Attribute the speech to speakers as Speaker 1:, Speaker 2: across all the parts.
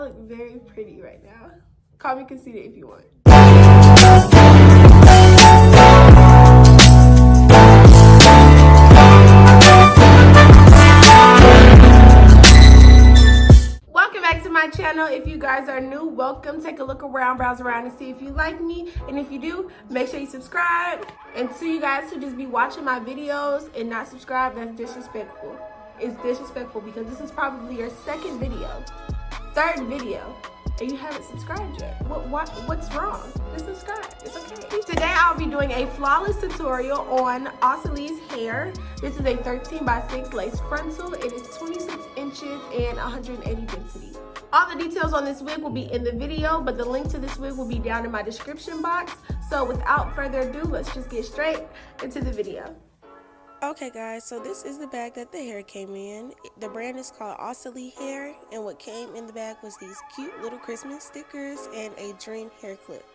Speaker 1: I look very pretty right now. Call me conceited if you want. Welcome back to my channel. If you guys are new, welcome. Take a look around, browse around, and see if you like me. And if you do, make sure you subscribe. And to you guys who just be watching my videos and not subscribe, that's disrespectful. It's disrespectful because this is probably your second video, third video, and you haven't subscribed yet. What's wrong? Just subscribe. It's okay. Today I'll be doing a flawless tutorial on OSILEE's hair. This is a 13x6 lace frontal. It is 26 inches and 180 density. All the details on this wig will be in the video, but the link to this wig will be down in my description box. So without further ado, let's just get straight into the video.
Speaker 2: Okay guys, so this is the bag that the hair came in. The brand is called OSILEE hair, and what came in the bag was these cute little Christmas stickers and a dream hair clip.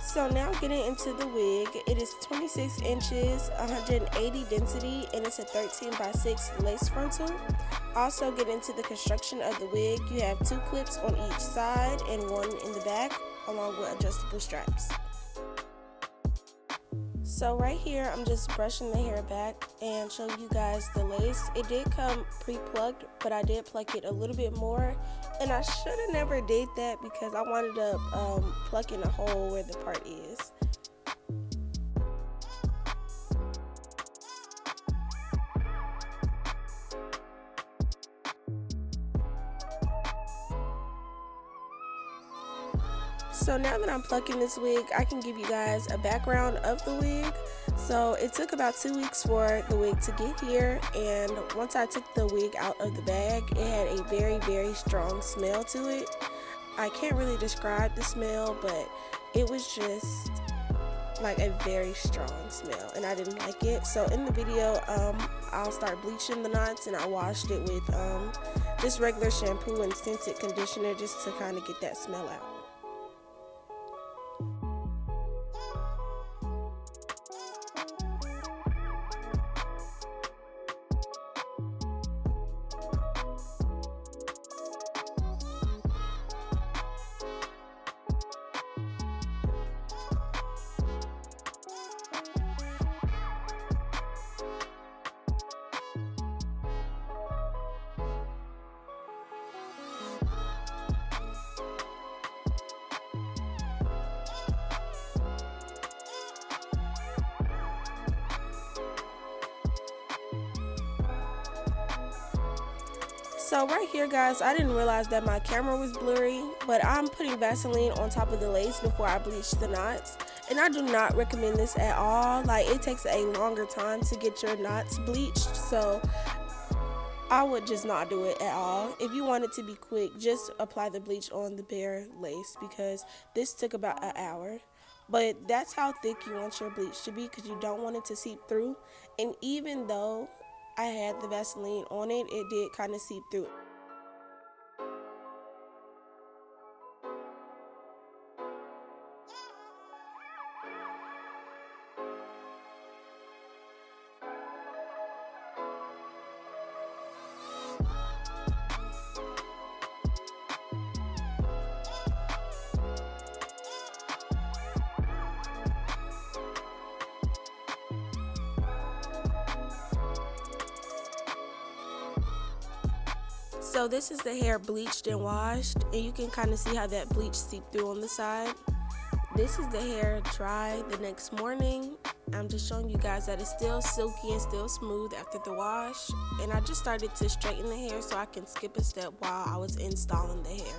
Speaker 2: So now getting into the wig, it is 26 inches, 180 density, and it's a 13x6 lace frontal. Also get into the construction of the wig. You have 2 clips on each side and 1 in the back, along with adjustable straps. So right here, I'm just brushing the hair back and show you guys the lace. It did come pre-plucked, but I did pluck it a little bit more. And I should have never did that because I wanted to pluck in a hole where the part is. So now that I'm plucking this wig, I can give you guys a background of the wig. So it took about 2 weeks for the wig to get here, and once I took the wig out of the bag, it had a very, very strong smell to it. I can't really describe the smell, but it was just like a very strong smell, and I didn't like it. So in the video, I'll start bleaching the knots, and I washed it with just regular shampoo and scented conditioner just to kind of get that smell out. So right here guys, I didn't realize that my camera was blurry, but I'm putting Vaseline on top of the lace before I bleach the knots. And I do not recommend this at all. Like, it takes a longer time to get your knots bleached, so I would just not do it at all. If you want it to be quick, just apply the bleach on the bare lace because this took about an hour. But that's how thick you want your bleach to be because you don't want it to seep through. And even though I had the Vaseline on it, it did kind of seep through. So this is the hair bleached and washed, and you can kind of see how that bleach seeped through on the side. This is the hair dry the next morning. I'm just showing you guys that it's still silky and still smooth after the wash. And I just started to straighten the hair so I can skip a step while I was installing the hair.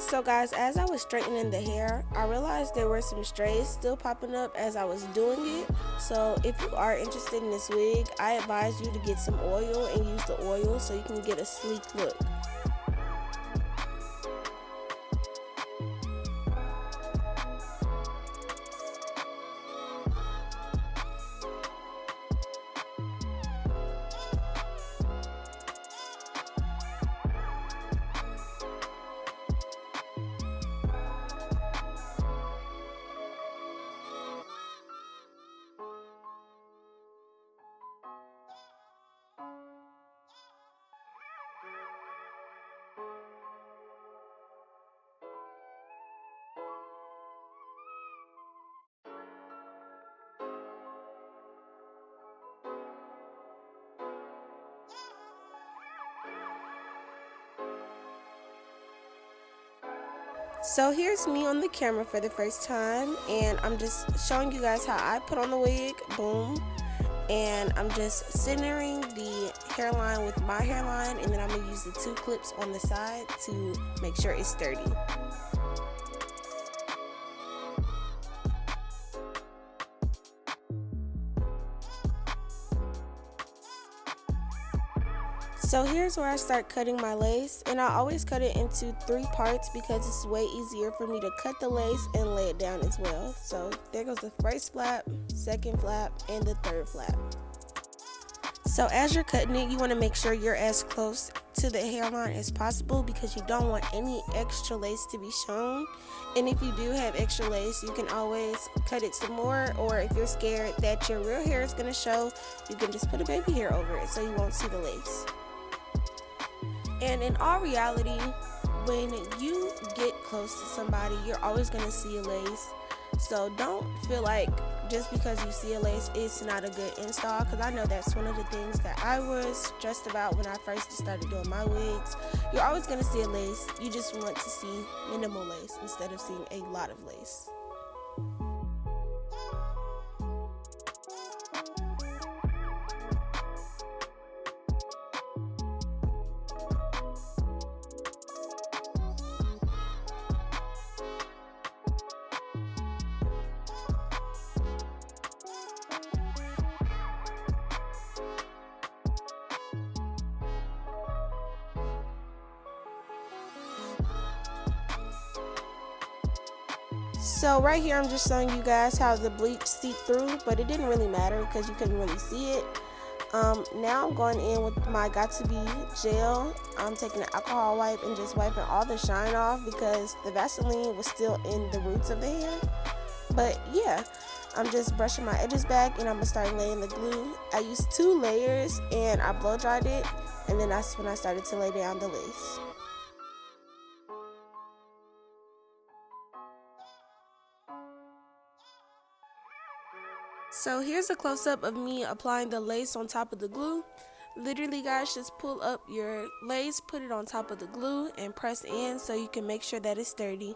Speaker 2: So guys, as I was straightening the hair, I realized there were some strays still popping up as I was doing it. So if you are interested in this wig, I advise you to get some oil and use the oil so you can get a sleek look. So here's me on the camera for the first time, and I'm just showing you guys how I put on the wig. Boom. And I'm just centering the hairline with my hairline, and then I'm gonna use the 2 clips on the side to make sure it's sturdy. So here's where I start cutting my lace, and I always cut it into 3 parts because it's way easier for me to cut the lace and lay it down as well. So there goes the first flap, second flap, and the third flap. So as you're cutting it, you want to make sure you're as close to the hairline as possible because you don't want any extra lace to be shown. And if you do have extra lace, you can always cut it some more, or if you're scared that your real hair is going to show, you can just put a baby hair over it so you won't see the lace. And in all reality, when you get close to somebody, you're always going to see a lace. So don't feel like just because you see a lace, it's not a good install, because I know that's one of the things that I was stressed about when I first started doing my wigs. You're always going to see a lace. You just want to see minimal lace instead of seeing a lot of lace. So right here I'm just showing you guys how the bleach seeped through, but it didn't really matter because you couldn't really see it. Now I'm going in with my Got To Be gel. I'm taking an alcohol wipe and just wiping all the shine off because the Vaseline was still in the roots of the hair. But yeah, I'm just brushing my edges back and I'm going to start laying the glue. I used 2 layers and I blow dried it, and then that's when I started to lay down the lace. So here's a close-up of me applying the lace on top of the glue. Literally guys, just pull up your lace, put it on top of the glue, and press in so you can make sure that it's sturdy.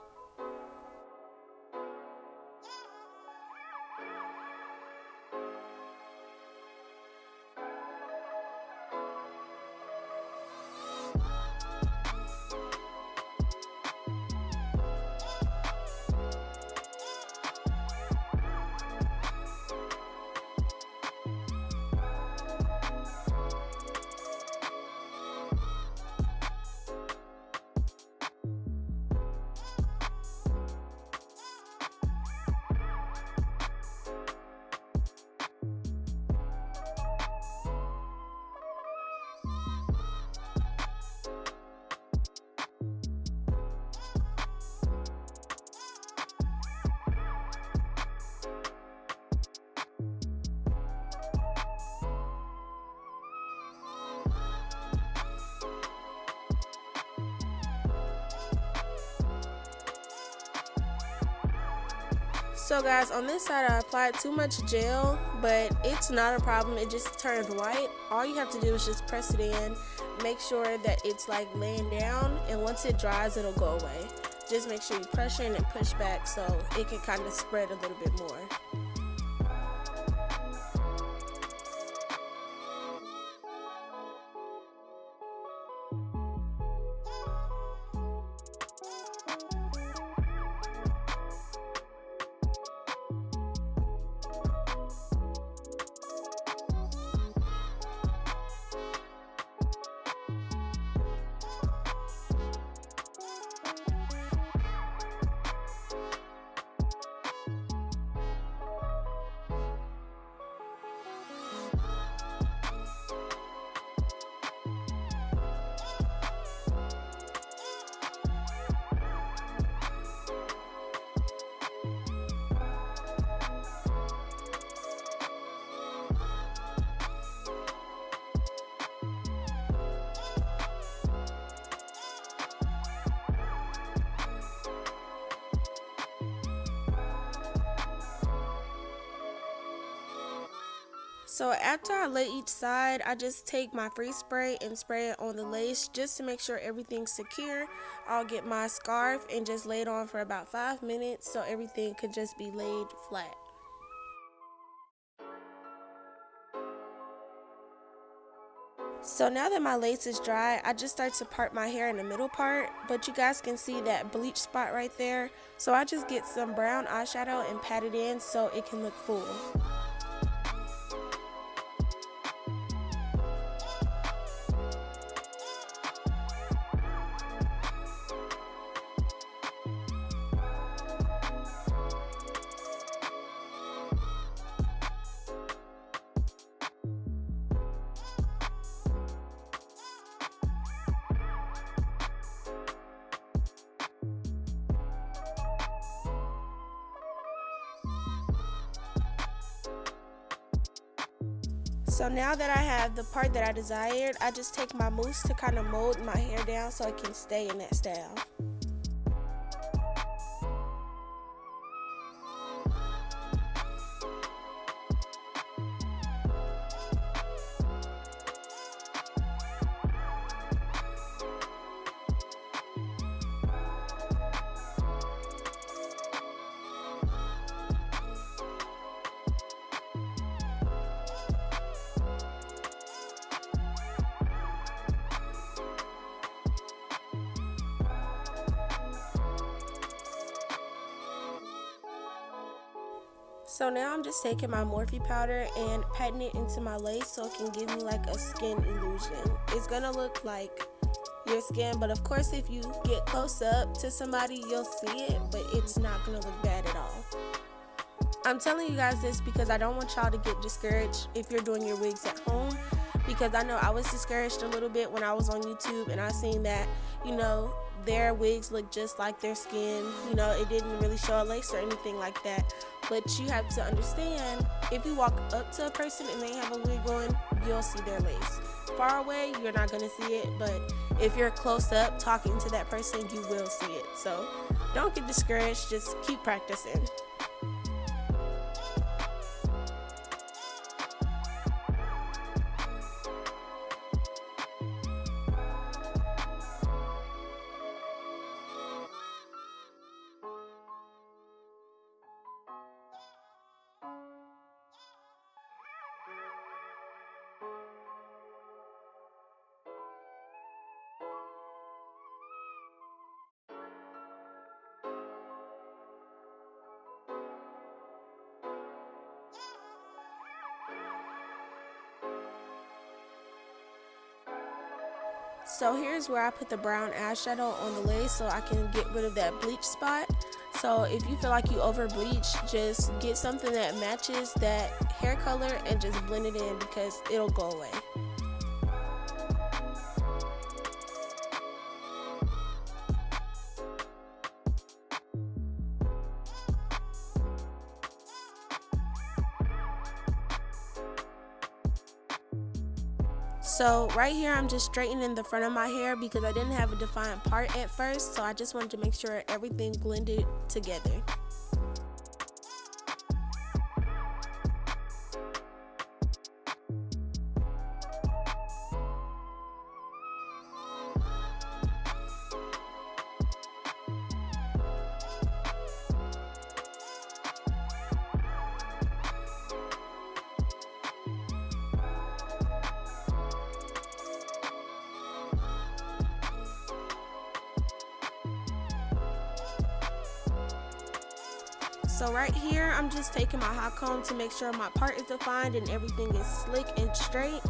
Speaker 2: So guys, on this side I applied too much gel, but it's not a problem. It just turned white. All you have to do is just press it in, make sure that it's like laying down, and once it dries it'll go away. Just make sure you pressure in and push back so it can kind of spread a little bit more. So after I lay each side, I just take my free spray and spray it on the lace just to make sure everything's secure. I'll get my scarf and just lay it on for about 5 minutes so everything could just be laid flat. So now that my lace is dry, I just start to part my hair in the middle part, but you guys can see that bleach spot right there. So I just get some brown eyeshadow and pat it in so it can look full. So now that I have the part that I desired, I just take my mousse to kind of mold my hair down so it can stay in that style. So now I'm just taking my Morphe powder and patting it into my lace so it can give me like a skin illusion. It's gonna look like your skin, but of course if you get close up to somebody you'll see it, but it's not gonna look bad at all. I'm telling you guys this because I don't want y'all to get discouraged if you're doing your wigs at home, because I know I was discouraged a little bit when I was on YouTube and I seen that, you know, their wigs look just like their skin. You know, it didn't really show a lace or anything like that. But you have to understand, if you walk up to a person and they have a wig on, you'll see their lace. Far away, you're not going to see it, but if you're close up talking to that person, you will see it. So don't get discouraged, just keep practicing. So here's where I put the brown eyeshadow on the lace so I can get rid of that bleach spot. So if you feel like you over bleach, just get something that matches that hair color and just blend it in because it'll go away. So right here I'm just straightening the front of my hair because I didn't have a defined part at first, so I just wanted to make sure everything blended together. So right here, I'm just taking my hot comb to make sure my part is defined and everything is slick and straight.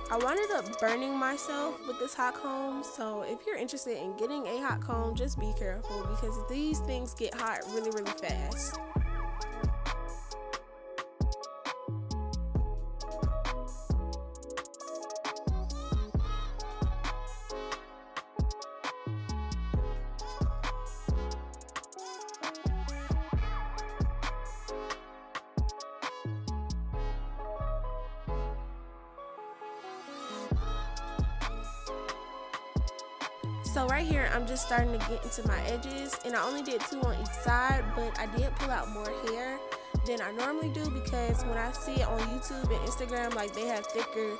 Speaker 2: I wound up burning myself with this hot comb, so if you're interested in getting a hot comb, just be careful because these things get hot really, really fast. So right here, I'm just starting to get into my edges, and I only did 2 on each side, but I did pull out more hair than I normally do, because when I see it on YouTube and Instagram, like they have thicker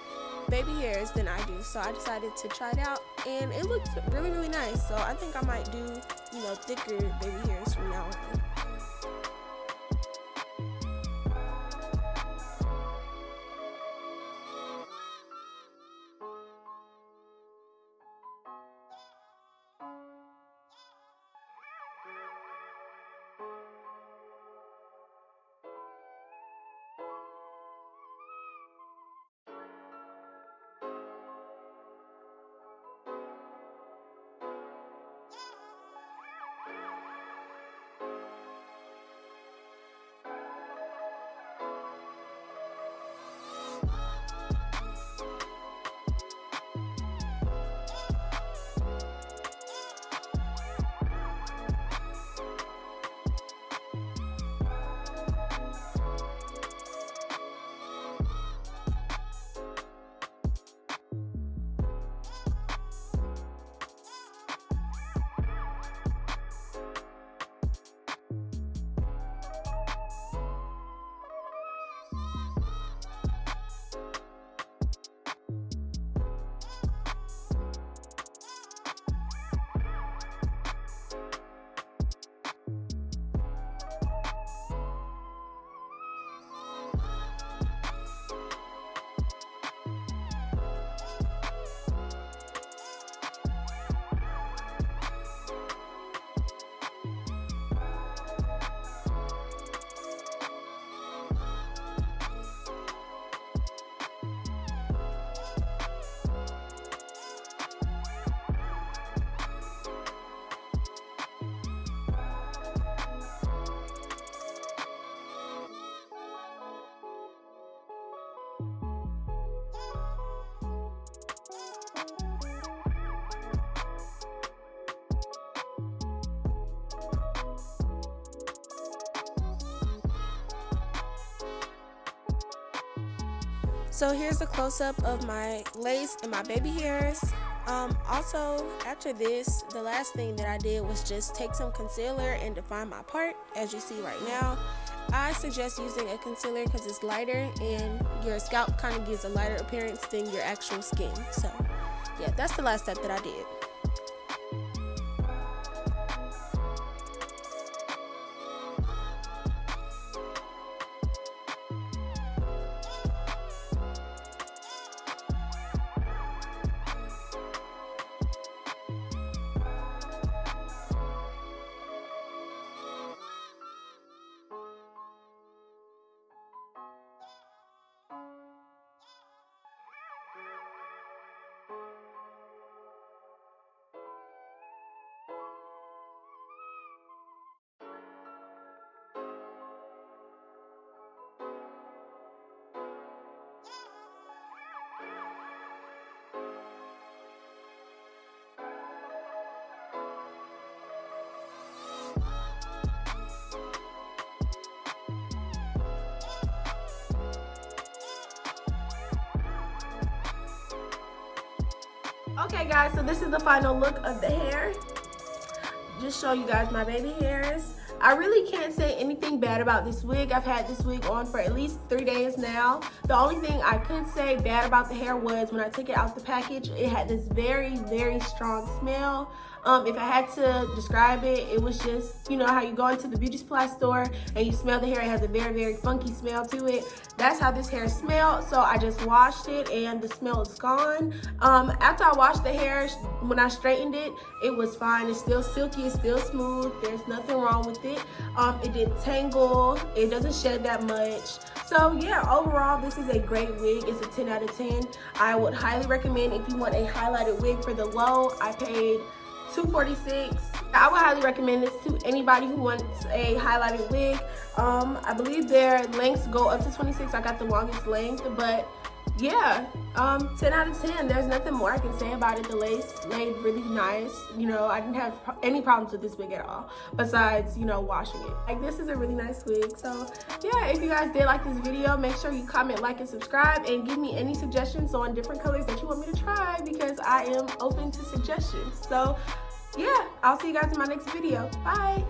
Speaker 2: baby hairs than I do. So I decided to try it out, and it looked really, really nice. So I think I might do, you know, thicker baby hairs from now on. So here's a close-up of my lace and my baby hairs. Also, after this, the last thing that I did was just take some concealer and define my part. As you see right now, I suggest using a concealer because it's lighter and your scalp kind of gives a lighter appearance than your actual skin. So yeah, that's the last step that I did.
Speaker 1: Okay guys, so this is the final look of the hair. Just show you guys my baby hairs. I really can't say anything bad about this wig. I've had this wig on for at least 3 days now. The only thing I could say bad about the hair was when I took it out the package, it had this very, very strong smell. If I had to describe it, it was just, you know how you go into the beauty supply store and you smell the hair, it has a very, very funky smell to it. That's how this hair smelled. So I just washed it and the smell is gone. After I washed the hair, when I straightened it, it was fine. It's still silky, it's still smooth. There's nothing wrong with it. It didn't tangle, it doesn't shed that much. So yeah, overall, this is a great wig. It's a 10 out of 10. I would highly recommend if you want a highlighted wig for the low. I paid $246. I would highly recommend this to anybody who wants a highlighted wig. I believe their lengths go up to 26. I got the longest length, but yeah, 10 out of 10. There's nothing more I can say about it. The lace laid really nice. You know, I didn't have any problems with this wig at all, besides, you know, washing it. Like, this is a really nice wig. So yeah, if you guys did like this video, make sure you comment, like, and subscribe, and give me any suggestions on different colors that you want me to try, because I am open to suggestions. So yeah, I'll see you guys in my next video. Bye.